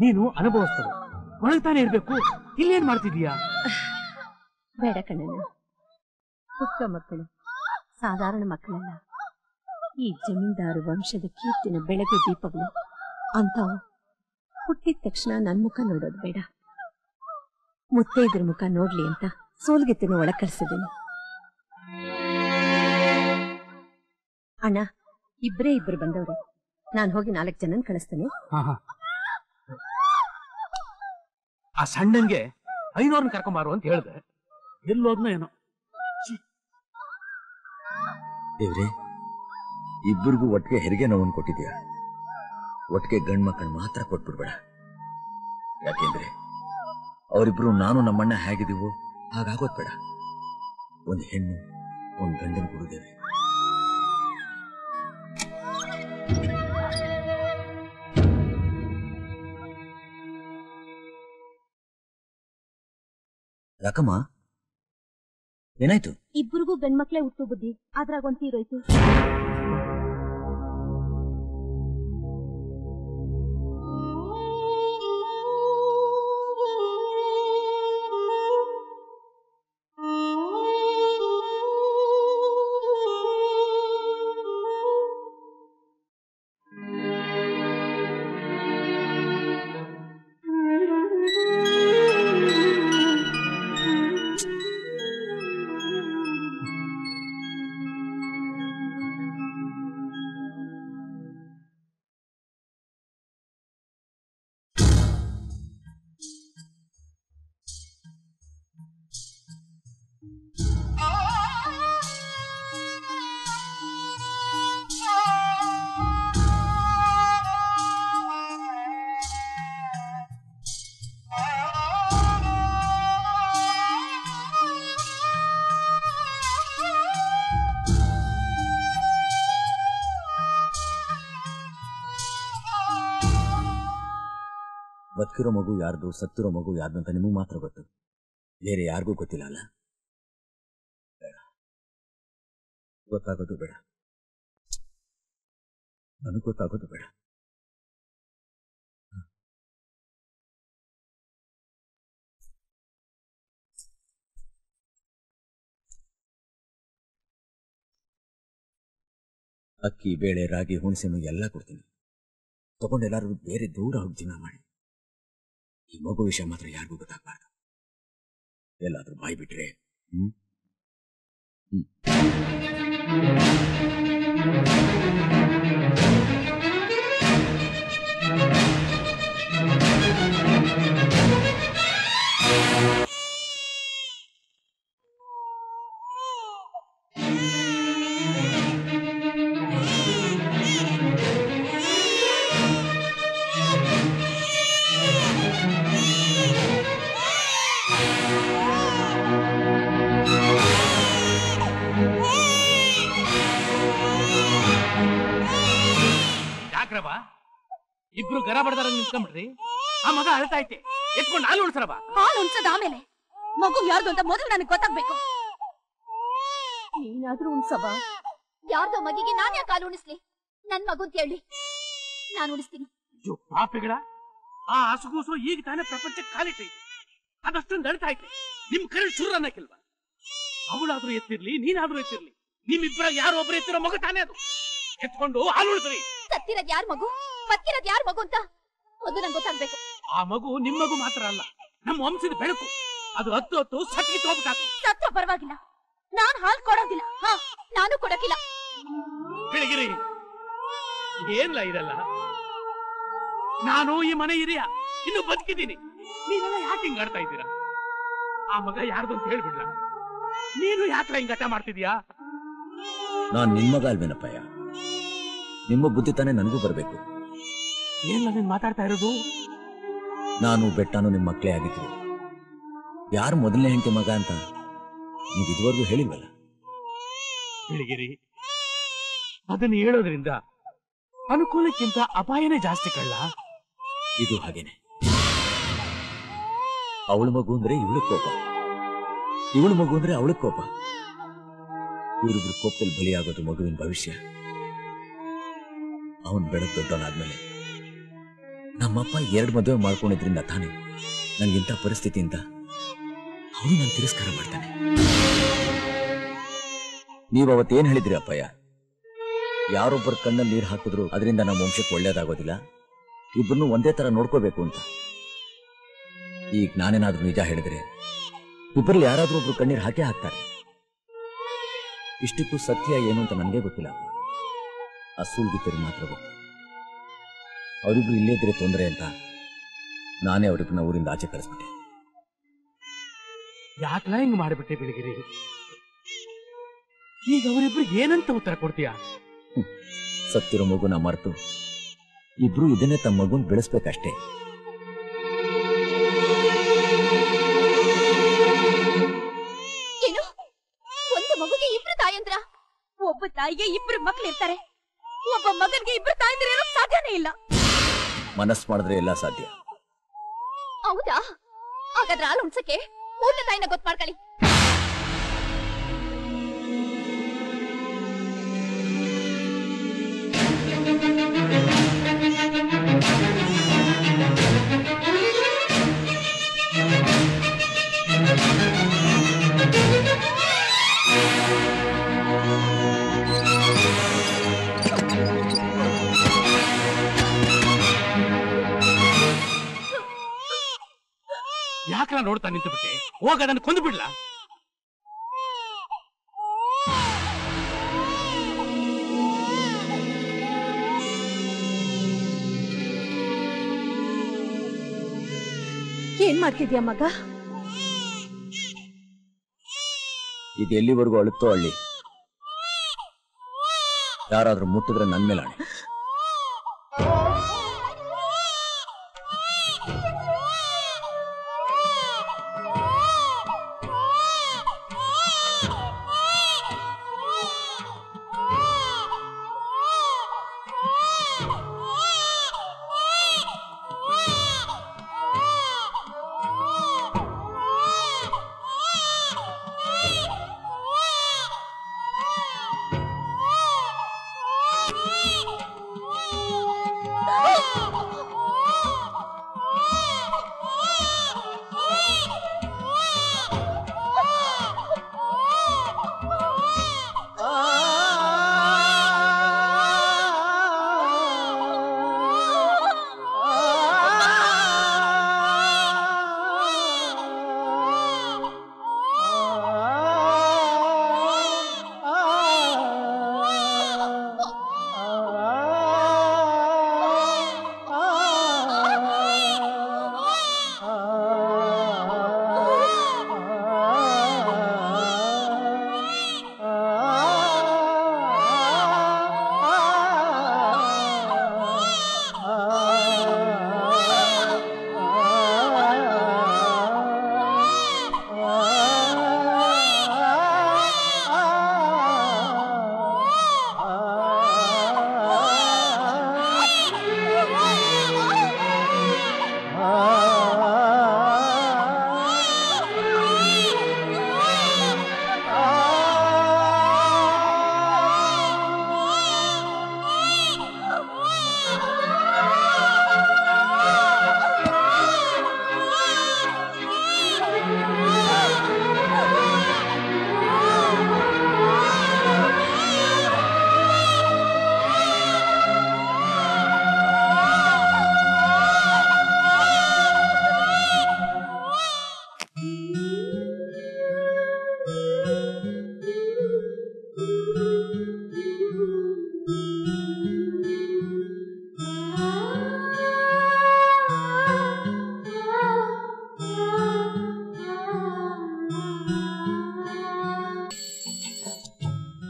ನೀನು ಅನುಭವಿಸ್ತದೆ ಒಳಗ್ತಾನೆ ಇರ್ಬೇಕು. ಇಲ್ಲೇನ್ ಮಾಡ್ತಿದೀಯಾ? ಬೇಡ ಕಣ್ಣಣ್ಣ, ಪುಟ್ಟ ಮಕ್ಕಳು ಸಾಧಾರಣ ಮಕ್ಕಳಲ್ಲ. ಈ ಜಮೀನ್ದಾರು ವಂಶದ ಕೀರ್ತಿನ ಬೆಳಗ್ಗೆ ದೀಪಗಳು ಅಂಥವು. ಹುಟ್ಟಿದ ತಕ್ಷಣ ನನ್ ಮುಖ ನೋಡೋದು ಬೇಡ, ಮುತ್ತೈದ್ರ ಮುಖ ನೋಡ್ಲಿ ಅಂತ ಸೋಲ್ಗೆತ್ತಿನ ಒಳಗ್ ಕಳ್ಸಿದ್ದೀನಿ. ಅಣ್ಣ, ಇಬ್ರು ಬಂದವ್ರು. ನಾನ್ ಹೋಗಿ 4 ಜನನ್ ಕಳಿಸ್ತೇನೆ. ಆ ಸಣ್ಣನ್ಗೆ 500 ಕರ್ಕೊಂಬಾರು ಅಂತ ಹೇಳ್ದೆ. ಎಲ್ಲೋದ್ನ ಏನೋ. ದೇವ್ರೆ, ಇಬ್ಬರಿಗೂ ಒಟ್ಟಿಗೆ ಹೆರಿಗೆ ನೋವನ್ನು ಕೊಟ್ಟಿದ್ಯಾ. ಒಟ್ಟಿಗೆ ಗಂಡ್ ಮಕ್ಕಳು ಮಾತ್ರ ಕೊಟ್ಬಿಡ್ಬೇಡ. ಯಾಕೆಂದ್ರೆ ಅವರಿಬ್ರು ನಾನು ನಮ್ಮಣ್ಣ ಹೇಗಿದ್ದೀವೋ ಹಾಗಾಗೋದ್ ಬೇಡ. ಒಂದು ಹೆಣ್ಣು ಒಂದು ಗಂಡನ ಕೊಡುತ್ತೇವೆ. ಯಾಕಮ್ಮ, ಏನಾಯ್ತು? ಇಬ್ಬರಿಗೂ ಗಂಡ್ಮಕ್ಳೇ ಹುಟ್ಟು ಬುದ್ಧಿ, ಅದ್ರಾಗ ಒಂದ್ ತೀರೋಯ್ತು. ಬದುಕಿರೋ ಮಗು ಯಾರ್ದು, ಸತ್ತಿರೋ ಮಗು ಯಾರ್ದು ಅಂತ ನಿಮಗೆ ಮಾತ್ರ ಗೊತ್ತು, ಬೇರೆ ಯಾರಿಗೂ ಗೊತ್ತಿಲ್ಲ ಅಲ್ಲ? ಬೇಡ, ಗೊತ್ತಾಗೋದು ಬೇಡ, ನನಗೆ ಗೊತ್ತಾಗೋದು ಬೇಡ. ಅಕ್ಕಿ, ಬೇಳೆ, ರಾಗಿ, ಹುಣಸೆನು ಎಲ್ಲ ಕೊಡ್ತೀನಿ. ತಗೊಂಡೆಲ್ಲಾರು ಬೇರೆ ದೂರ ಹೋಗಿ ಜೀವನ ಮಾಡಿ. ಈ ಮಗು ವಿಷಯ ಮಾತ್ರ ಯಾರಿಗೂ ಗೊತ್ತಾಗಬಾರ್ದು. ಎಲ್ಲಾದ್ರೂ ಬಾಯಿ ಬಿಟ್ರೆ ಇಬ್ರು ಗರ ಬಡದಾರ ನಿಂತ್ಕೊಂಡ್ಬಿಡ್ರಿ. ಆ ಮಗ ಅಳ್ತಾ ಐತೆ, ಎತ್ಕೊಂಡು ಹಾಲು ಉಣ್ಸರಬ. ಹಾಲು ಉಣ್ಸದ ಆಮೇಲೆ ಮಗು ಯಾರ್ದು ಅಂತ ಮೊದಲು ನನಗೆ ಗೊತ್ತಾಗ್ಬೇಕು. ನೀನಾದ್ರೂ ಉಣ್ಸಬಾ. ಯಾರ್ದೋ ಮಗಿಗೆ ನಾನ್ ಯಾಕೆ ಹಾಲು ಉಣಿಸ್ಲಿ? ನನ್ ಮಗು ಅಂತ ಹೇಳಿ ನಾನು ಉಣಿಸ್ತೀನಿ. ಪಾಪಿಗಳ, ಆ ಹಸುಗೂಸು ಈಗ ತಾನೇ ಪ್ರಪಂಚಕ್ಕೆ ಕಾಲಿಟ್ಟೈತೆ, ಅದಷ್ಟೊಂದು ಅಳ್ತಾ ಐತೆ. ನಿಮ್ ಕರೆ ಶುರು ಅನ್ನಕ್ಕಿಲ್ವಾ? ಅವಳಾದ್ರೂ ಎತ್ತಿರ್ಲಿ, ನೀನಾದ್ರೂ ಎತ್ತಿರ್ಲಿ, ನಿಮ್ಮಿಬ್ಬರ ಯಾರು ಒಬ್ರು ಎತ್ತಿರೋ ಮಗು ತಾನೇ ಅದು. ಎತ್ಕೊಂಡು ಹಾಲು ಉಳಿಸ್ರಿ. ಸತ್ತಿರೋದ್ ಯಾರ್ ಮಗು, ಬದುಕಿರೋದ್ ಯಾರ್ ಮಗು ಅಂತ ಅದು ನಂಗೆ ಗೊತ್ತಾಗ್ಬೇಕು. ಆ ಮಗು ನಿಮ್ ಮಗು ಮಾತ್ರ ಅಲ್ಲ, ನಮ್ಮ ವಂಶದ ಬೆಳಕು. ಅದು ಹತ್ತು ಸತ್ತಿಗೆ ಹೋಗ್ಬಿಟ್ಟಾತು. ಸತ್ರ ಪರವಾಗಿಲ್ಲ, ನಾನ್ ಹಾಲು ಕೊಡೋದಿಲ್ಲ. ನಾನು ಕೊಡಕ್ಕಿಲ್ಲ. ಬೆಳಗಿರಿ, ಏನ್ಲ ಇದಲ್ಲ? ನಾನು ಈ ಮನೆ ಹಿರಿಯ, ಇನ್ನು ಬದುಕಿದ್ದೀನಿ. ನೀವೆಲ್ಲ ಯಾಕೆ ಹಿಂಗ್ ಆಡ್ತಾ ಇದ್ದೀರಾ? ಆ ಮಗ ಯಾರ್ದು ಅಂತ ಹೇಳ್ಬಿಡ್ಲ? ನೀನು ಯಾಕೆ ಹಿಂಗ್ ಗಟ್ಟ ಮಾಡ್ತಿದ್ಯಾ? ನಾನ್ ನಿಮ್ ಮಗ ಅಲ್ವೇನಪ್ಪಯ್ಯ, ನಿಮ್ಮ ಬುದ್ಧಿ ತಾನೇ ನನಗೂ ಬರ್ಬೇಕು. ಏನ್ಲ ನೀನ್ ಮಾತಾಡ್ತಾ ಇರೋದು? ನಾನು ಬೆಟ್ಟನು ನಿಮ್ ಮಕ್ಕಳೇ ಆಗಿದ್ರು. ಯಾರು ಮೊದಲನೇ ಹೆಂಡತಿ ಮಗ ಅಂತ ನೀವು ಇದುವರೆಗೂ ಹೇಳಿಲ್ವಲ್ಲ? ಬೆಳಗಿರಿ, ಅದನ್ನು ಹೇಳೋದ್ರಿಂದ ಅನುಕೂಲಕ್ಕಿಂತ ಅಪಾಯನೇ ಜಾಸ್ತಿ ಕಳ್ಳ. ಇದು ಹಾಗೇನೆ. ಅವಳ ಮಗು ಅಂದ್ರೆ ಇವಳ ಕೋಪ, ಇವಳ ಮಗು ಅಂದ್ರೆ ಅವಳ ಕೋಪ. ಇವರಿಬ್ರು ಕೋಪದಲ್ಲಿ ಬಲಿಯಾಗೋದು ಮಗುವಿನ ಭವಿಷ್ಯ. ಅವನ್ ಬೆಳಗ್ಗೆ ದೊಡ್ಡವನಾದ್ಮೇಲೆ ನಮ್ಮಪ್ಪ 2 ಮದುವೆ ಮಾಡ್ಕೊಂಡಿದ್ರಿಂದ ತಾನೇ ನನ್ಗಿಂತ ಪರಿಸ್ಥಿತಿಯಿಂದ ಅವನು ನಾನು ತಿರಸ್ಕಾರ ಮಾಡ್ತಾನೆ. ನೀವು ಅವತ್ತೇನ್ ಹೇಳಿದ್ರಿ ಅಪ್ಪಯ್ಯ? ಯಾರೊಬ್ಬರ ಕಣ್ಣಲ್ಲಿ ನೀರು ಹಾಕಿದ್ರು ಅದರಿಂದ ನಮ್ಮ ವಂಶಕ್ಕೆ ಒಳ್ಳೇದಾಗೋದಿಲ್ಲ, ಇಬ್ಬರನ್ನು ಒಂದೇ ತರ ನೋಡ್ಕೋಬೇಕು ಅಂತ. ಈಗ ನಾನೇನಾದ್ರೂ ನಿಜ ಹೇಳಿದ್ರೆ ಇಬ್ಬರಲ್ಲಿ ಯಾರಾದ್ರೂ ಒಬ್ರು ಕಣ್ಣೀರು ಹಾಕೇ ಹಾಕ್ತಾರೆ. ಇಷ್ಟಕ್ಕೂ ಸತ್ಯ ಏನು ಅಂತ ನನಗೆ ಗೊತ್ತಿಲ್ಲ. ಆ ಸುಳ್ಗಿತ್ತರು ಮಾತ್ರ ಗೊತ್ತು. ಅವರಿಬ್ರು ಇಲ್ಲೇ ಇದ್ರೆ ತೊಂದರೆ ಅಂತ ನಾನೇ ಅವರಿಬ್ಬರನ್ನ ಊರಿಂದ ಆಚೆ ಕಳಿಸ್ಬಿಟ್ಟೆ. ಯಾಕಲ ಹಿಂಗ್ ಮಾಡಿಬಿಟ್ಟೆ ಬಿಳಿಗಿರಿ? ಈಗ ಅವರಿಬ್ರಿಗೆ ಏನಂತ ಉತ್ತರ ಕೊಡ್ತೀಯ? ಸತ್ತಿರೋ ಮಗುನ ಮರೆತು ಇಬ್ರು ಇದನ್ನೇ ತಮ್ಮ ಮಗುನ್ ಬೆಳೆಸ್ಬೇಕಷ್ಟೇ. ಏನು? ಒಂದು ಮಗುಗೆ 2 ತಾಯಂದ್ರ? ಒಬ್ಬ ತಾಯಿಗೆ 2 ಮಕ್ಳಿರ್ತಾರೆ, ಒಬ್ಬ ಮಗನ್ಗೆ 2 ತಾಯಂದಿರು ಇರೋಕ್ ಸಾಧ್ಯನೇ ಇಲ್ಲ. ಮನಸ್ಸು ಮಾಡಿದ್ರೆ ಎಲ್ಲ ಸಾಧ್ಯ. ಹೌದಾ? ಹಾಗಾದ್ರೆ ಹಾಲು ಉಣ್ಸಕ್ಕೆ 3 ತಾಯಿನ ಗೊತ್ತು ಮಾಡ್ಕೊಳ್ಳಿ. ಯಾಕಲ ನೋಡ್ತಾ ನಿಂತು ಬಿಟ್ಟೆ? ಹೋಗ ಅದನ್ನು ಕೊಂದು ಬಿಡ್ಲಾ? ಏನ್ ಮಾಡ್ತಿದ್ಯಾ ಮಗ? ಇದು ಎಲ್ಲಿವರೆಗೂ ಅಳುತ್ತೋ ಹಳ್ಳಿ. ಯಾರಾದ್ರೂ ಮುಟ್ಟಿದ್ರೆ ನನ್ ಮೇಲೆ ಆಣೆ.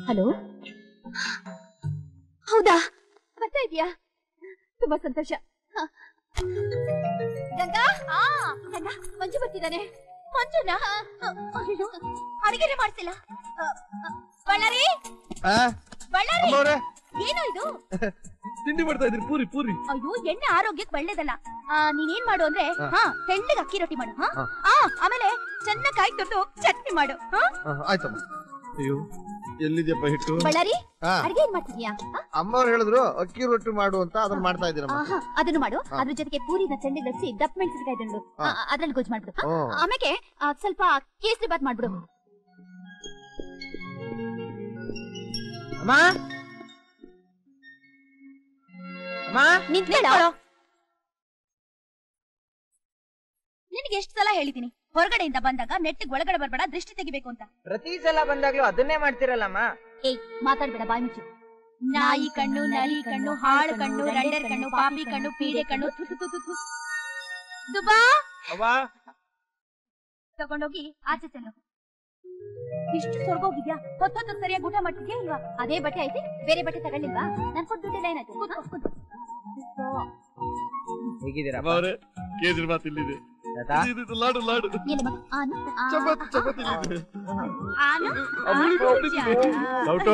ಹಲೋ, ಹೌದಾ? ಬರ್ತಾ ಇದೆಯಾ? ತುಂಬಾ ಸಂತೋಷ. ಗಂಗಾ, ಗಂಗಾ, ಮಂಜು ಬರ್ತಿದ್ದಾನೆ. ಮಂಜುನ ಅಡಿಗೆನೆ ಮಾಡ್ತಿಲ್ಲ. ಬಳ್ಳಾರಿ, ಬಳ್ಳಾರಿ, ಏನು ಇದು? ತಿಂಡಿ ಮಾಡ್ತಾ ಇದ್ದೀನಿ ಪೂರಿ ಪೂರಿ. ಅಯ್ಯೋ ಎಣ್ಣೆ ಆರೋಗ್ಯಕ್ಕೆ ಒಳ್ಳೇದಲ್ಲ. ನೀನೇನ್ ಮಾಡು ಅಂದ್ರೆ ತೆಳ್ಳಗೆ ಅಕ್ಕಿ ರೊಟ್ಟಿ ಮಾಡು. ಆಮೇಲೆ ಚೆನ್ನಾಗಿ ಕಾಯಿ ತೊಟ್ಟು ಚಟ್ನಿ ಮಾಡು. ಆಯ್ತಮ್ಮ. ಅಯ್ಯೋ ಎಲ್ಲಿದ್ಯಪ್ಪ ಹಿಟ್ಟು? ಬಳ್ಳಾರಿ ಅಡಿಗೆ ಏನ್ ಮಾಡ್ತಿದ್ಯಾ? ಅಮ್ಮವ್ರು ಹೇಳಿದ್ರು ಅಕ್ಕಿ ರೊಟ್ಟಿ ಮಾಡು ಅಂತ, ಅದನ್ನ ಮಾಡ್ತಾ ಇದ್ದೀರಮ್ಮ. ಅದನ್ನು ಮಾಡು. ಅದ್ರ ಜೊತೆಗೆ ಪೂರಿನ ಚೆಂಡಿಗೆ ಲಟ್ಸಿ ದಪ್ಪ ಮೆಣಸಿನಕಾಯಿ ದಂಡು ಅದ್ರಲ್ಲಿ ಗೊಜ್ಜು ಮಾಡ್ಬಿಡು. ಆಮೇಲೆ ಸ್ವಲ್ಪ ಕೇಸರಿ ಬಾತ್ ಮಾಡ್ಬಿಡು. ನಿನಗೆ ಎಷ್ಟು ಸಲ ಹೇಳಿದೀನಿ ಹೊರಗಡೆಯಿಂದ ಬಂದಾಗ ನೆಟ್ಟಿಗೆ ಒಳಗಡೆ ಬರ್ಬೇಡ, ದೃಷ್ಟಿ ತೆಗಿಬೇಕು ಅಂತ. ಪ್ರತಿ ಸಲ ಬಂದಾಗ್ಲೂ ಅದನ್ನೇ ಮಾಡ್ತಿರಲ್ಲಮ್ಮ. ಏಯ್ ಮಾತಾಡ್ಬೇಡ, ಬಾಯ್ ಮುಚ್ಚು. ನಾಯಿ ಕಣ್ಣು, ನರಿ ಕಣ್ಣು, ಹಾಳು ಕಣ್ಣು, ರಂಡರ್ ಕಣ್ಣು, ಪಾಪಿ ಕಣ್ಣು, ಪೀಡೆ ಕಣ್ಣು. ಸುಬಾ ತಗೊಂಡೋಗಿ ಆಚೆ ಚೆಲ್ಲು. ಇಷ್ಟು ಸ್ವರ್ಗೋಗಿದ್ಯಾ? ಹೊತ್ತೊತ್ತು ಸರಿಯಾಗಿ ಊಟ ಮಾಡ್ತಿದ್ಯಾ ಇಲ್ವಾ? ಅದೇ ಬಟ್ಟೆ ಐತೆ, ಬೇರೆ ಬಟ್ಟೆ ತಗೊಳ್ಳಿಲ್ವಾ? ನನ್ ಕೊಟ್ಟು ದುಡ್ಡೆಲ್ಲ ಏನಾಯ್ತು? ಹೇಗಿದ್ದೀರಪ್ಪ? ಕೇಸರಿ ಬಾತ್ ಇಲ್ಲಿದೆ. ಲಾಡು ಲಾಡು ಚಪಾತಿ ಚಪಾತಿ ಇಲ್ಲಿದೆ. ಸ್ವಲ್ಪ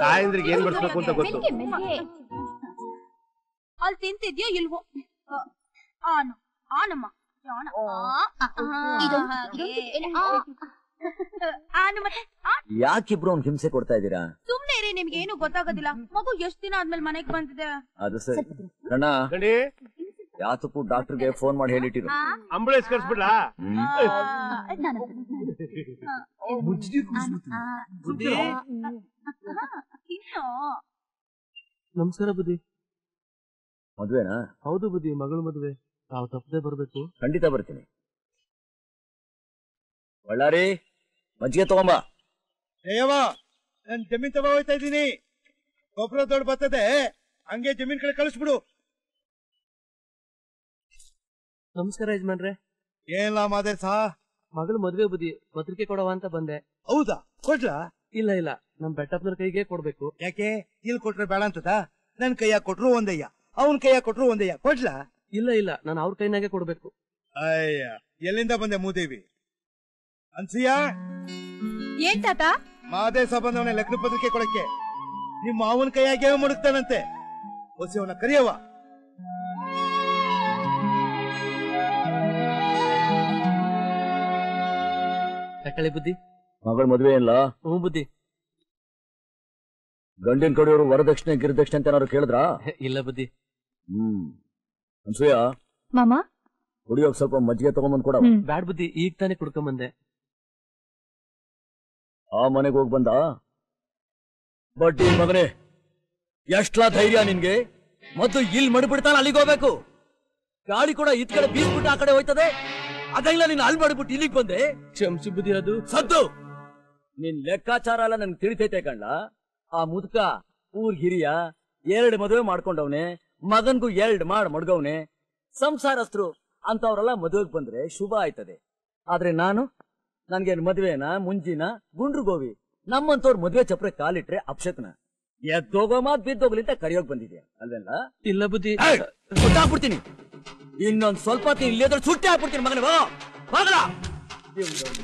ತಾಯಂದ್ರಿಗೆ ಏನ್ ಬಡಿಸ್ಬೇಕು ಅಂತ ಗೊತ್ತು. ಅಲ್ಲಿ ತಿಂತಿದ್ಯೋ ಇಲ್ವೋ? ಆನು ಆನಮ್ಮ ಯಾಕಿಬ್ರು ಅವ್ನ್ ಹಿಂಸೆ ಕೊಡ್ತಾ ಇದ್ದೀರಾ? ಸುಮ್ನೆ ರೀ, ನಿಮ್ಗೆ ಏನು ಗೊತ್ತಾಗೋದಿಲ್ಲ. ಮಗು ಎಷ್ಟ್ ದಿನ ಆದ್ಮೇಲೆ ಮನೆಗ್ ಬಂದಿದೆ. ಅದು ಸರಿ ಅಣ್ಣ, ಯಾತಕ್ಕೂ ಡಾಕ್ಟರ್ಗೆ ಫೋನ್ ಮಾಡಿ ಹೇಳಿಟ್ಟಿರು. ಅಂಬುಲೆನ್ಸ್ ಕರ್ಸ್ಬಿಡ್ಲಾ? ನಮಸ್ಕಾರ ಬುದ್ಧಿ. ಮದ್ವೆನಾ? ಹೌದು ಬುದ್ಧಿ, ಮಗಳು ಮದುವೆ. ತಾವು ತಪ್ಪದೆ ಬರ್ಬೇಕು. ಖಂಡಿತ ಬರ್ತೀನಿ. ಬಳ್ಳಾರಿ ಮಜ್ಜಿಗೆ ತಗೊಂಬ. ಏಯವ್ವ, ನನ್ ಜಮೀನ್ ತಗೋ ಹೋಯ್ತಾ ಇದ್ದೀನಿ. ಗೊಬ್ಬರ ದೊಡ್ಡ ಬರ್ತದೆ, ಹಂಗೆ ಜಮೀನ್ ಕಡೆ ಕಳಿಸ್ಬಿಡು. ನಮಸ್ಕಾರ ಯಜಮಾನ್ರೆ. ಏನಿಲ್ಲ ಮಾದೇಶ, ಮಗಳು ಮದುವೆ ಬುದ್ಧಿ, ಪತ್ರಿಕೆ ಕೊಡವ ಅಂತ ಬಂದೆ. ಹೌದಾ? ಕೊಡ್ಲಾ? ಇಲ್ಲ ಇಲ್ಲ, ನಮ್ ಬೆಟ್ಟಪ್ಪನ ಕೈಗೆ ಕೊಡ್ಬೇಕು. ಯಾಕೆ? ಇಲ್ಲಿ ಕೊಟ್ರೆ ಬೇಡ ಅಂತದ? ನನ್ ಕೈಯಾಗ ಕೊಟ್ರು ಒಂದಯ್ಯ, ಅವನ್ ಕೈಯಾಗ ಕೊಟ್ರು ಒಂದಯ್ಯ. ಕೊಡ್ಲಾ? ಇಲ್ಲ ಇಲ್ಲ, ನಾನು ಅವ್ರ ಕೈನಾಗೆ ಕೊಡ್ಬೇಕು. ಅಯ್ಯ, ಎಲ್ಲಿಂದ ಬಂದೆ ಮೂದೇವಿ? ಅನ್ಸಿಯಾ? ಏನ್ ತಾತ? ಮಾದೇಶ ಬಂದವನ ಲಗ್ನ ಪತ್ರಿಕೆ ಕೊಡಕ್ಕೆ ನಿಮ್ಮ ಮಾವನ ಕೈಯಾಗೆ ಮಡಗ್ತಾನಂತೆ. ಹೊಸವನ ಕರಿಯವ. ತಕ್ಕಳಿ ಬುದ್ಧಿ. ಮಗಳ ಮದ್ವೆ ಇಲ್ಲ? ಹ್ಞೂ ಬುದ್ಧಿ. ಗಂಡಿನ ಕಡೆಯವರು ವರದಕ್ಷಿಣೆ ಗಿರಿದಕ್ಷಿಣೆ ಅಂತ ಏನಾದ್ರು ಕೇಳಿದ್ರಾ? ಇಲ್ಲ ಬುದ್ಧಿ. ಅನ್ಸೂಯ ಮಾಮ, ಕುಡಿಯೋಕ್ ಸ್ವಲ್ಪ ಮಜ್ಜಿಗೆ ತಗೊಂಬಂದ್ ಕೊಡ. ಬ್ಯಾಡ್ ಬುದ್ಧಿ, ಈಗ ತಾನೇ ಕುಡ್ಕೊಂಬಂದೆ. ಆ ಮನೆಗೆ ಹೋಗ್ ಬಂದ? ಬಡ್ಡಿ ಮಗನೇ, ಎಷ್ಟ್ಲಾ ಧೈರ್ಯ ನಿನ್ಗೆ? ಮತ್ತು ಇಲ್ಲಿ ಮಡಿಬಿಡ್ತಾನ ಅಲ್ಲಿಗೆ ಹೋಗ್ಬೇಕು. ಗಾಡಿ ಕೂಡ ಇದ್ ಕಡೆ ಬೀಸ್ಬಿಟ್ಟು ಆ ಕಡೆ ಹೋಯ್ತದೆ. ಅದೆಲ್ಲ ನೀನ್ ಅಲ್ಲಿ ಮಾಡಿಬಿಟ್ಟು ಇಲ್ಲಿಗೆ ಬಂದೆ. ಕ್ಷಮಿಸು ಬುದ್ಧಿ. ಅದು ಸದ್ದು ನಿನ್ ಲೆಕ್ಕಾಚಾರ ಎಲ್ಲ ನನ್ಗೆ ತಿಳಿತೈತೆ ಕಣ್ಣ. ಆ ಮುದುಕ ಊರ್ ಹಿರಿಯ, 2 ಮದುವೆ ಮಾಡ್ಕೊಂಡವ್ನೆ, ಮಗನ್ಗೂ 2 ಮಡ್ಗವ್ನೆ. ಸಂಸಾರಸ್ಥರು ಅಂತವ್ರೆಲ್ಲ ಮದುವೆಗೆ ಬಂದ್ರೆ ಶುಭ ಆಯ್ತದೆ. ಆದ್ರೆ ನಾನು, ನನ್ಗೇನ್ ಮದ್ವೆನ ಮುಂಜಿನ ಗುಂಡ್ರು ಗೋವಿ? ನಮ್ಮಂತವ್ರ ಮದ್ವೆ ಚಪ್ರೆ ಕಾಲಿಟ್ರೆ ಅಪ್ಶಕ್ನ. ಎದ್ದೋಗೋ ಮಾತ್ ಬಿದ್ದೋಗ್ಲಿ ಅಂತ ಕರಿಯೋಗ್ ಬಂದಿದ್ಯಾ ಅಲ್ಲೆಲ್ಲ? ಇಲ್ಲ ಬುದ್ಧಿ. ಹಾಕ್ಬಿಡ್ತೀನಿ. ಇನ್ನೊಂದ್ ಸ್ವಲ್ಪ ಇಲ್ಲದ್ರೆ ಸುಟ್ಟಿ ಹಾಕ್ಬಿಡ್ತೀನಿ ಮಗನ.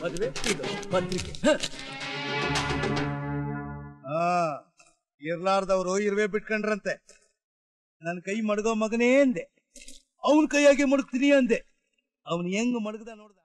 ಮದ್ವೆ ಪತ್ರಿಕೆ ಇರ್ಲಾರ್ದವ್ರು ಇರುವೆ ಬಿಟ್ಕೊಂಡ್ರಂತೆ. ನನ್ ಕೈ ಮಡಗೋ ಮಗನೇ ಅಂದೆ, ಅವನ್ ಕೈಯಾಗೆ ಮಡಗ್ತೀನಿ ಅಂದೆ. ಅವನ್ ಹೆಂಗ್ ಮಡಗ್ದ ನೋಡ್ದ?